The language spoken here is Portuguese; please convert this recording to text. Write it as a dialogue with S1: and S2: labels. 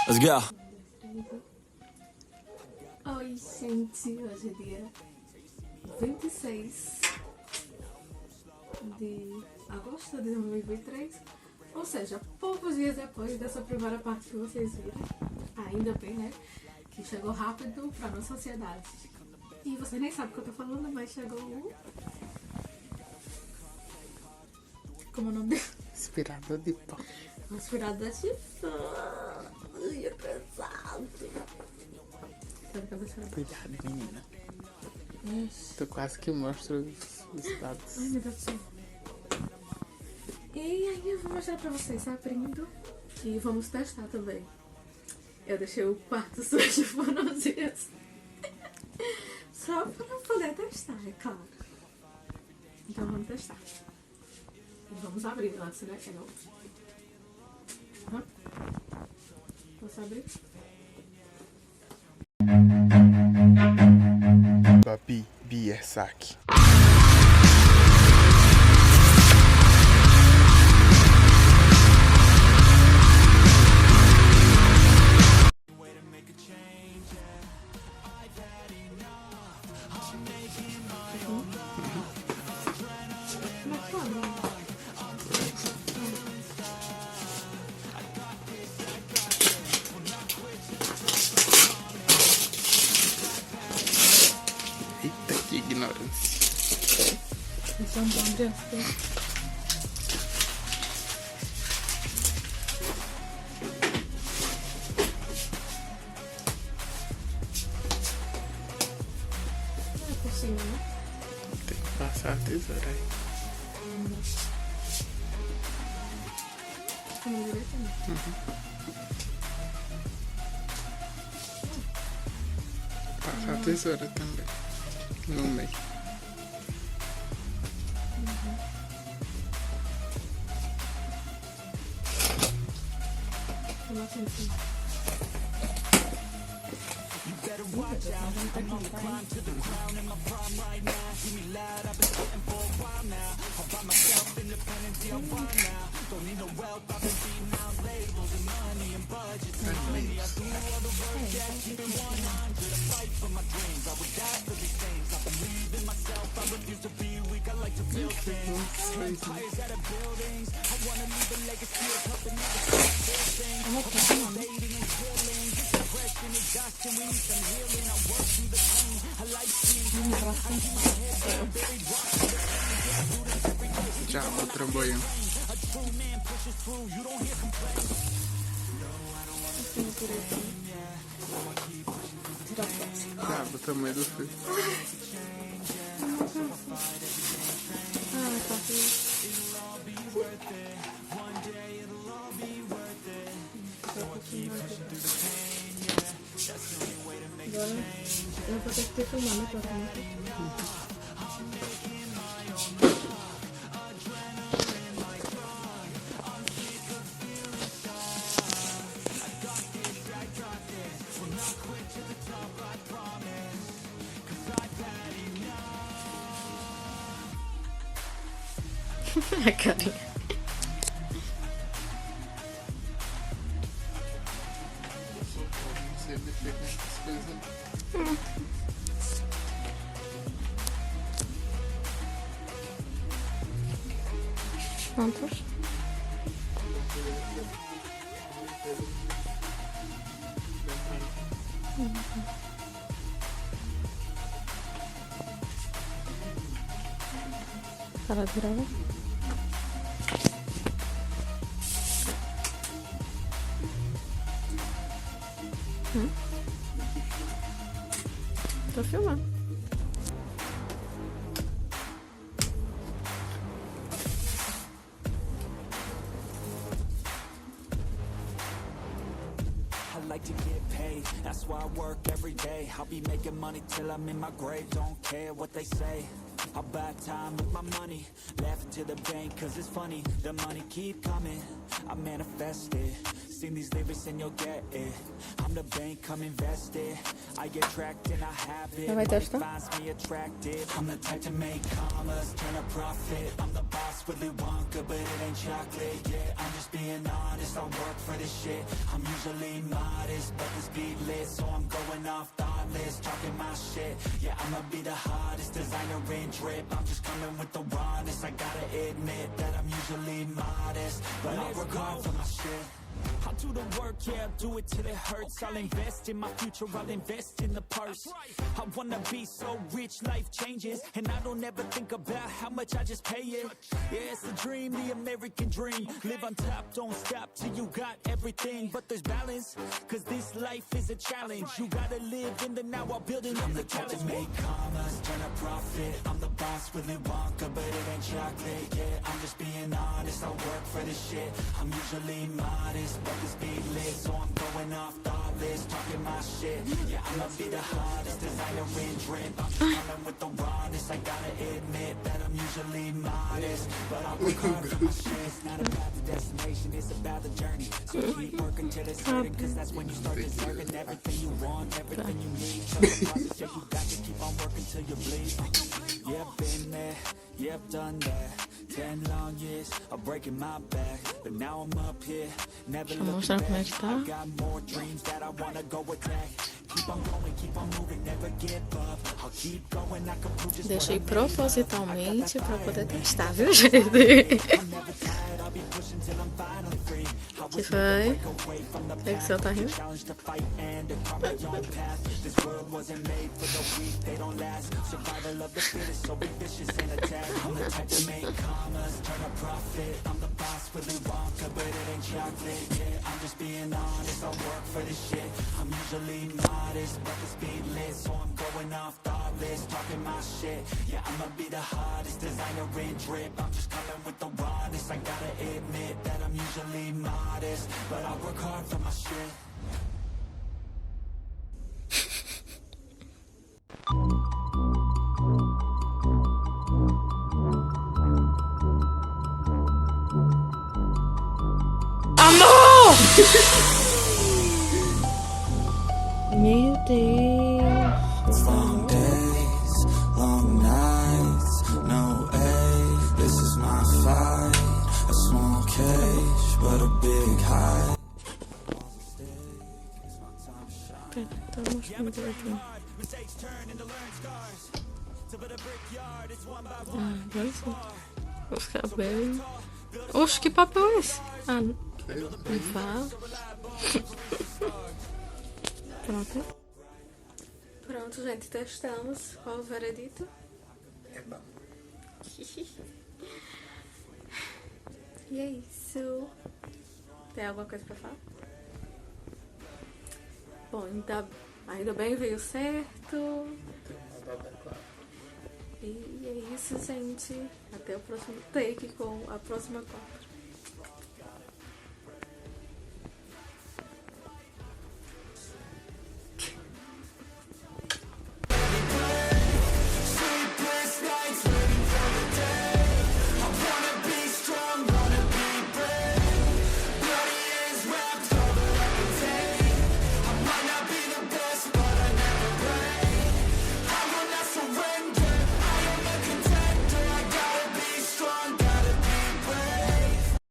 S1: Let's go.
S2: Oi, gente, hoje é dia 26 de agosto de 2023, ou seja, poucos dias depois dessa primeira parte que vocês viram. Ainda bem, né, que chegou rápido pra nossa sociedade. E você nem sabe o que eu tô falando, mas chegou o... Como é o nome dele?
S3: Aspirador de pó.
S2: Aspirador de pó. Ai, é pesado.
S3: Cuidado, menina. Tu quase que mostra os dados.
S2: Ai, meu Deus do céu. E aí eu vou mostrar pra vocês abrindo e vamos testar também. Eu deixei o quarto sujo por uns dias. Só pra poder testar, é claro. Então vamos testar. E vamos abrir lá, será que é não? Posso abrir?
S3: Babi, Bia, saque. Eita, que ignorância.
S2: Deixa eu abrir assim. É por cima, né?
S3: Tem que passar a tesoura aí.
S2: Vamos direito, né?
S3: Passar a tesoura também. No meio.
S2: Vamos assim.
S3: Já, o trambolhão. Sabe o tamanho do fio.
S2: Ah, tá aqui. Agora eu vou ter que filmar, né, pra cá. A carinha.
S3: Não sei mexer com essas coisas.
S2: Quantos? Para tirar. Tô filmando.
S4: I like to get paid, that's why I work every day. I'll be making money till I'm in my grave. Don't care what they say, I buy time with my money, laughing to the bank cause it's funny. The money keep coming, I manifest it. Sing these lyrics and you'll get it. I'm the bank, come invest it. I get tracked and I have it.
S2: Vai testar?
S4: Finds me attractive. I'm the type to make commas, turn a profit. I'm the boss, Willy Wonka, but it ain't chocolate. Yeah, I'm just being honest, I work for this shit. I'm usually modest, but this beat lit, so I'm going off thoughtless, talking my shit. Yeah, I'ma be the hottest designer in drip. I'm just coming with the rawness. I gotta admit that I'm usually modest, but I work hard for my shit. I'll do the work, yeah, I'll do it till it hurts. I'll invest in my future, I'll invest in the purse. I wanna be so rich, life changes, and I don't ever think about how much I just pay it. Yeah, it's the dream, the American dream. Live on top, don't stop till you got everything. But there's balance, cause this life is a challenge. You gotta live in the now while building up the challenge. I'm the type to make commas, turn a profit. I'm the boss, Willy Wonka, but it ain't chocolate. Yeah, I'm just being honest, I work for this shit. I'm usually modest, but this beat lit, so I'm going off thoughtless, talking my shit. Yeah, I'ma be the hottest designer in drip. I'm just coming with the rawness. I gotta admit that I'm usually modest, but I work hard for my shit. It's not about the destination, it's about the journey. So keep working till it's certain, cause that's when you start deserving everything you want, everything you need. Trust the process, yeah, you got to keep on working till you bleed. Yep, been there, yep, done that. 10 long years of breaking my back, but now I'm up here, never looking back. I got more dreams that I wanna go attack. Keep on going, keep on moving, never give up. I'll keep going, I can prove just
S2: Deixei propositalmente pra poder testar, viu, gente? Que foi? O que você tá rindo?
S4: Turn a profit, I'm the boss, Willy Wonka, but it ain't chocolate. Yeah, I'm just being honest, I work for this shit. I'm usually modest, but the speed lit, so I'm going off thoughtless, talking my shit. Yeah, I'ma be the hottest designer in drip. I'm just coming with the rawness. I gotta admit that I'm usually modest, but I work hard for my shit.
S2: Meu Deus.
S4: Long days, long nights, no aid. This is my fight. A small cage, but a big high.
S2: Tá mostrando aqui. Agora sim. Vou ficar bem. Oxe, que papel é esse? Ah, não fala. Pronto. Pronto, gente, testamos. Qual o veredito?
S3: É bom.
S2: E é isso. Tem alguma coisa pra falar? Bom, ainda bem veio certo. E é isso, gente. Até o próximo take com a próxima cópia.